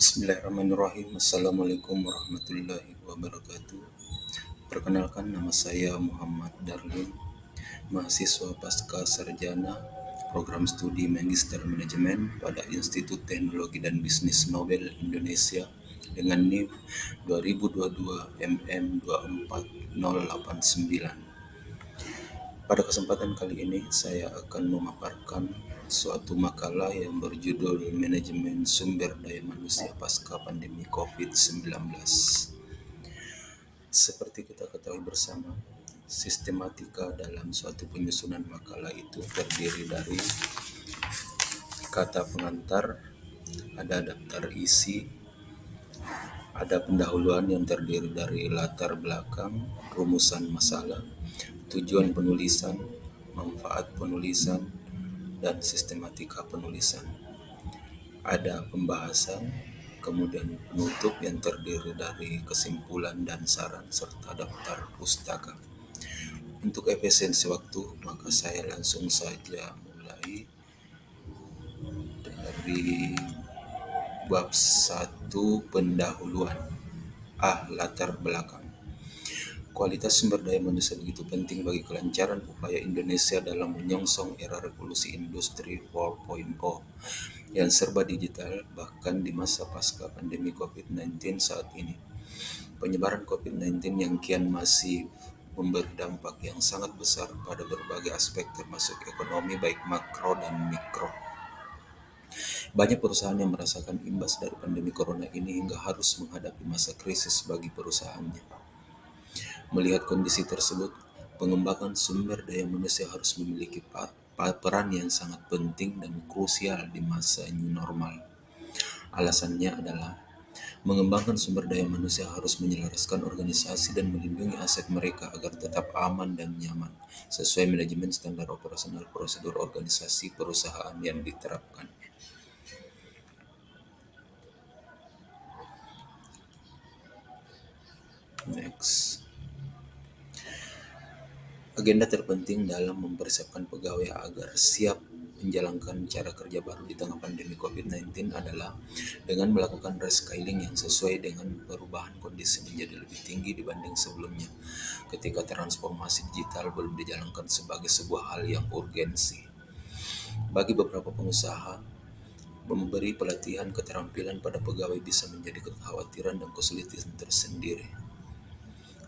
Bismillahirrahmanirrahim. Assalamualaikum warahmatullahi wabarakatuh. Perkenalkan, nama saya Muhammad Darlin, mahasiswa pasca sarjana program studi Magister Manajemen pada Institut Teknologi dan Bisnis Nobel Indonesia dengan NIM 2022 MM 24089. Pada kesempatan kali ini saya akan memaparkan suatu makalah yang berjudul Manajemen Sumber Daya Manusia Pasca Pandemi COVID-19. Seperti kita ketahui bersama, sistematika dalam suatu penyusunan makalah itu terdiri dari kata pengantar, ada daftar isi, ada pendahuluan yang terdiri dari latar belakang, rumusan masalah, tujuan penulisan, manfaat penulisan, dan sistematika penulisan. Ada pembahasan, kemudian penutup yang terdiri dari kesimpulan dan saran serta daftar pustaka. Untuk efisiensi waktu, maka saya langsung saja mulai dari bab 1 pendahuluan. Latar belakang. Kualitas sumber daya manusia begitu penting bagi kelancaran upaya Indonesia dalam menyongsong era revolusi industri 4.0 yang serba digital, bahkan di masa pasca pandemi COVID-19 saat ini. Penyebaran COVID-19 yang kian masih memberi dampak yang sangat besar pada berbagai aspek termasuk ekonomi baik makro dan mikro. Banyak perusahaan yang merasakan imbas dari pandemi corona ini hingga harus menghadapi masa krisis bagi perusahaannya. Melihat kondisi tersebut, pengembangan sumber daya manusia harus memiliki peran yang sangat penting dan krusial di masa new normal. Alasannya adalah mengembangkan sumber daya manusia harus menyelaraskan organisasi dan melindungi aset mereka agar tetap aman dan nyaman sesuai manajemen standar operasional prosedur organisasi perusahaan yang diterapkan. Next. Agenda terpenting dalam mempersiapkan pegawai agar siap menjalankan cara kerja baru di tengah pandemi COVID-19 adalah dengan melakukan reskilling yang sesuai dengan perubahan kondisi menjadi lebih tinggi dibanding sebelumnya ketika transformasi digital belum dijalankan sebagai sebuah hal yang urgensi. Bagi beberapa pengusaha, memberi pelatihan keterampilan pada pegawai bisa menjadi kekhawatiran dan kesulitan tersendiri.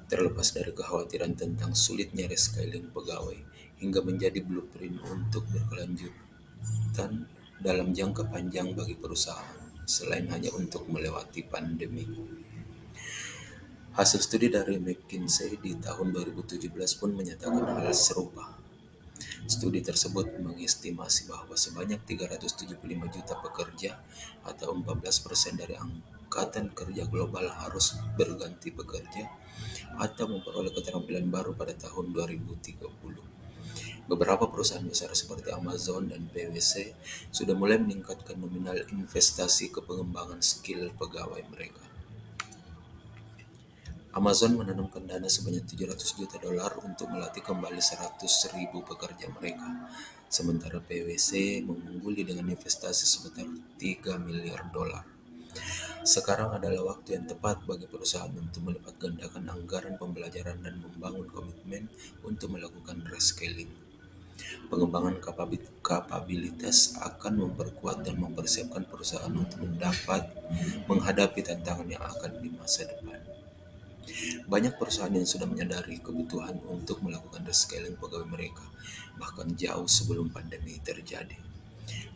Terlepas dari kekhawatiran tentang sulitnya reskilling pegawai hingga menjadi blueprint untuk berkelanjutan dalam jangka panjang bagi perusahaan, selain hanya untuk melewati pandemi. Hasil studi dari McKinsey di tahun 2017 pun menyatakan hal serupa. Studi tersebut mengestimasi bahwa sebanyak 375 juta pekerja atau 14% dari angkatan kerja global harus berganti bekerja atau memperoleh keterampilan baru pada tahun 2030. Beberapa perusahaan besar seperti Amazon dan PwC sudah mulai meningkatkan nominal investasi ke pengembangan skill pegawai mereka. Amazon menanamkan dana sebanyak 700 juta dolar untuk melatih kembali 100.000 pekerja mereka, sementara PwC mengungguli dengan investasi sebesar 3 miliar dolar. Sekarang adalah waktu yang tepat bagi perusahaan untuk melipat gandakan anggaran pembelajaran dan membangun komitmen untuk melakukan reskilling. Pengembangan kapabilitas akan memperkuat dan mempersiapkan perusahaan untuk menghadapi tantangan yang akan di masa depan. Banyak perusahaan yang sudah menyadari kebutuhan untuk melakukan reskilling pegawai mereka, bahkan jauh sebelum pandemi terjadi.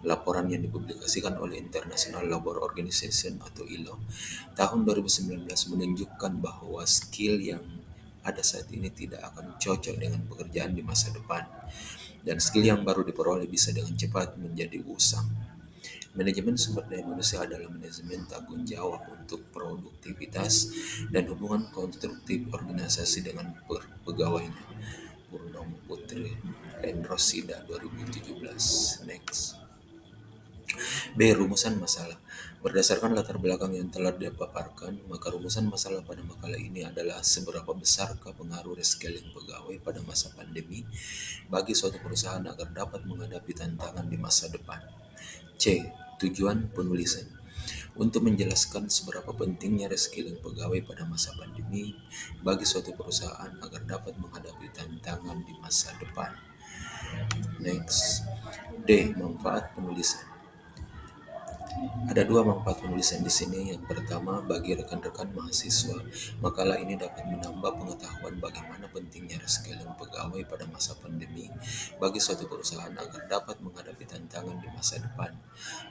Laporan yang dipublikasikan oleh International Labour Organization atau ILO tahun 2019 menunjukkan bahwa skill yang ada saat ini tidak akan cocok dengan pekerjaan di masa depan, dan skill yang baru diperoleh bisa dengan cepat menjadi usang. Manajemen sumber daya manusia adalah manajemen tanggung jawab untuk produktivitas dan hubungan konstruktif organisasi dengan pegawainya. Purnomo Putri dan Rosida 2017. Next. B. Rumusan masalah. Berdasarkan latar belakang yang telah dipaparkan, maka rumusan masalah pada makalah ini adalah seberapa besarkah pengaruh reskilling pegawai pada masa pandemi bagi suatu perusahaan agar dapat menghadapi tantangan di masa depan. C. Tujuan penulisan. untuk menjelaskan seberapa pentingnya reskilling pegawai pada masa pandemi bagi suatu perusahaan agar dapat menghadapi tantangan di masa depan. Next, D. Manfaat penulisan. Ada dua manfaat penulisan di sini. Yang pertama, bagi rekan-rekan mahasiswa, makalah ini dapat menambah pengetahuan bagaimana pentingnya reskilling pegawai pada masa pandemi bagi suatu perusahaan agar dapat menghadapi tantangan di masa depan,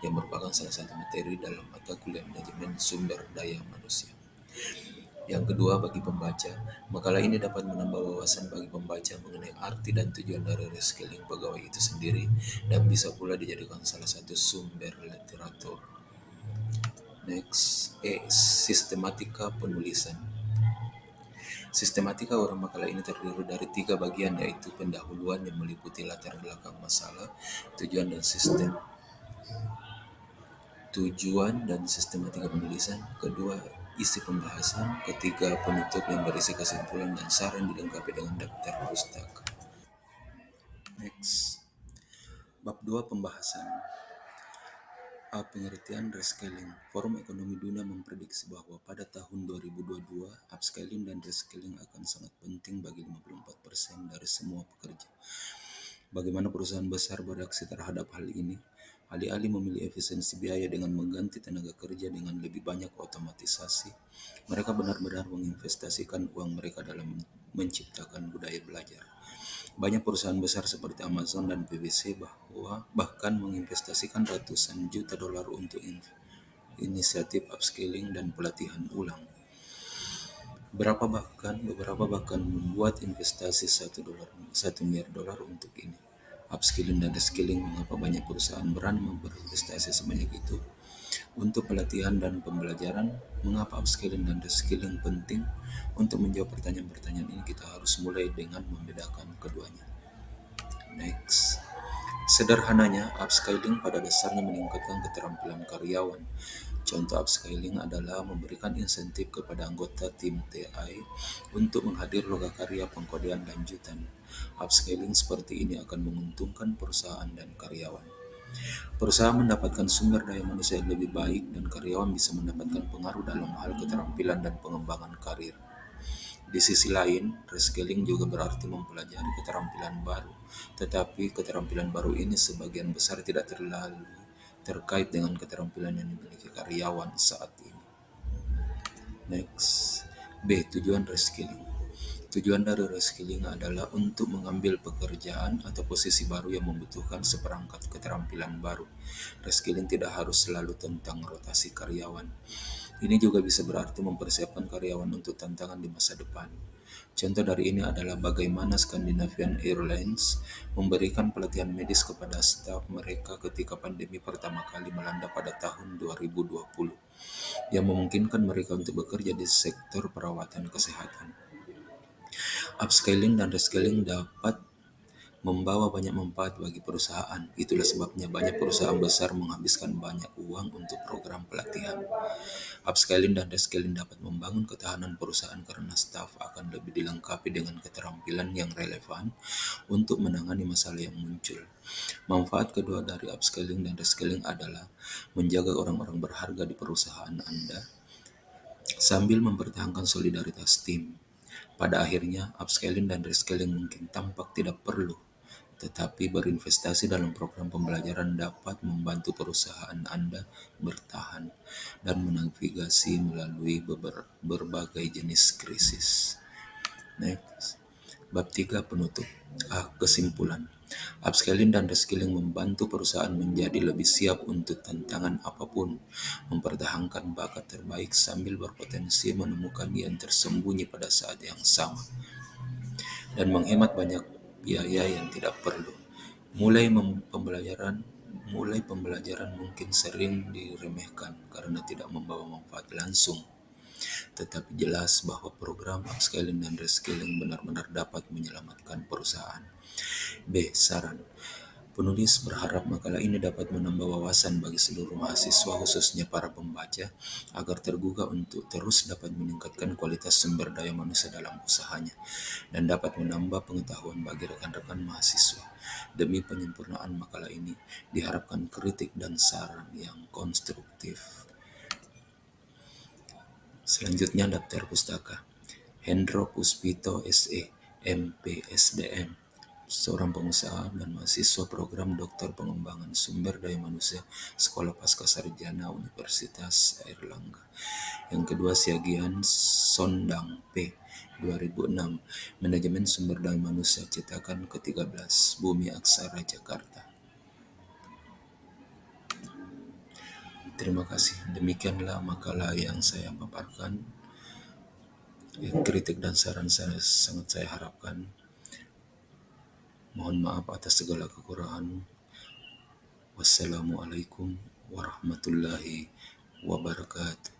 yang merupakan salah satu materi dalam mata kuliah manajemen sumber daya manusia. Yang kedua, bagi pembaca, makalah ini dapat menambah wawasan bagi pembaca mengenai arti dan tujuan dari reskilling pegawai itu sendiri dan bisa pula dijadikan salah satu sumber literatur. Next, sistematika penulisan. Sistematika orang makalah ini terdiri dari 3 bagian, yaitu pendahuluan yang meliputi latar belakang masalah, tujuan dan sistematika penulisan. Kedua, isi pembahasan. Ketiga, penutup yang berisi kesimpulan dan saran dilengkapi dengan daftar pustaka. Next, bab 2 pembahasan. Pengertian reskilling. Forum Ekonomi Dunia memprediksi bahwa pada tahun 2022, upskilling dan reskilling akan sangat penting bagi 54% dari semua pekerja. Bagaimana perusahaan besar bereaksi terhadap hal ini? Alih-alih memilih efisiensi biaya dengan mengganti tenaga kerja dengan lebih banyak otomatisasi, mereka benar-benar menginvestasikan uang mereka dalam menciptakan budaya belajar. Banyak perusahaan besar seperti Amazon dan PwC bahkan menginvestasikan ratusan juta dolar untuk inisiatif upskilling dan pelatihan ulang. Beberapa bahkan membuat investasi $1 miliar untuk ini. Upskilling dan reskilling. Mengapa banyak perusahaan berani berinvestasi sebanyak itu untuk pelatihan dan pembelajaran? Mengapa upskilling dan reskilling penting? Untuk menjawab pertanyaan-pertanyaan ini, kita harus mulai dengan membedakan keduanya. Next. Sederhananya, upskilling pada dasarnya meningkatkan keterampilan karyawan. Contoh upskilling adalah memberikan insentif kepada anggota tim TI untuk menghadir lokakarya pengkodean lanjutan. Upskilling seperti ini akan menguntungkan perusahaan dan karyawan. Perusahaan mendapatkan sumber daya manusia yang lebih baik dan karyawan bisa mendapatkan pengaruh dalam hal keterampilan dan pengembangan karir. Di sisi lain, reskilling juga berarti mempelajari keterampilan baru, tetapi keterampilan baru ini sebagian besar tidak terlalu terkait dengan keterampilan yang dimiliki karyawan saat ini. Next, B. Tujuan reskilling. Tujuan dari reskilling adalah untuk mengambil pekerjaan atau posisi baru yang membutuhkan seperangkat keterampilan baru. Reskilling tidak harus selalu tentang rotasi karyawan. Ini juga bisa berarti mempersiapkan karyawan untuk tantangan di masa depan. Contoh dari ini adalah bagaimana Scandinavian Airlines memberikan pelatihan medis kepada staf mereka ketika pandemi pertama kali melanda pada tahun 2020, yang memungkinkan mereka untuk bekerja di sektor perawatan kesehatan. Upskilling dan reskilling dapat membawa banyak manfaat bagi perusahaan. Itulah sebabnya banyak perusahaan besar menghabiskan banyak uang untuk program pelatihan. Upskilling dan reskilling dapat membangun ketahanan perusahaan karena staf akan lebih dilengkapi dengan keterampilan yang relevan untuk menangani masalah yang muncul. Manfaat kedua dari upskilling dan reskilling adalah menjaga orang-orang berharga di perusahaan Anda sambil mempertahankan solidaritas tim. Pada akhirnya, upskilling dan reskilling mungkin tampak tidak perlu, tetapi berinvestasi dalam program pembelajaran dapat membantu perusahaan Anda bertahan dan menavigasi melalui berbagai jenis krisis. Next. Bab 3 penutup. Kesimpulan. Upskilling dan reskilling membantu perusahaan menjadi lebih siap untuk tantangan apapun, mempertahankan bakat terbaik sambil berpotensi menemukan yang tersembunyi pada saat yang sama, dan menghemat banyak biaya yang tidak perlu. Mulai pembelajaran mungkin sering diremehkan karena tidak membawa manfaat langsung, tetapi jelas bahwa program upskilling dan reskilling benar-benar dapat menyelamatkan perusahaan. B. Saran. Penulis berharap makalah ini dapat menambah wawasan bagi seluruh mahasiswa, khususnya para pembaca, agar tergugah untuk terus dapat meningkatkan kualitas sumber daya manusia dalam usahanya, dan dapat menambah pengetahuan bagi rekan-rekan mahasiswa. Demi penyempurnaan makalah ini, diharapkan kritik dan saran yang konstruktif. Selanjutnya daftar pustaka. Hendro Puspito SE, MPSDM, seorang pengusaha dan mahasiswa program Doktor Pengembangan Sumber Daya Manusia Sekolah Pascasarjana Universitas Airlangga. Yang kedua Siagian Sondang P, 2006, Manajemen Sumber Daya Manusia cetakan ke-13, Bumi Aksara Jakarta. Terima kasih. Demikianlah makalah yang saya paparkan. Kritik dan saran sangat saya harapkan. Mohon maaf atas segala kekurangan. Wassalamualaikum warahmatullahi wabarakatuh.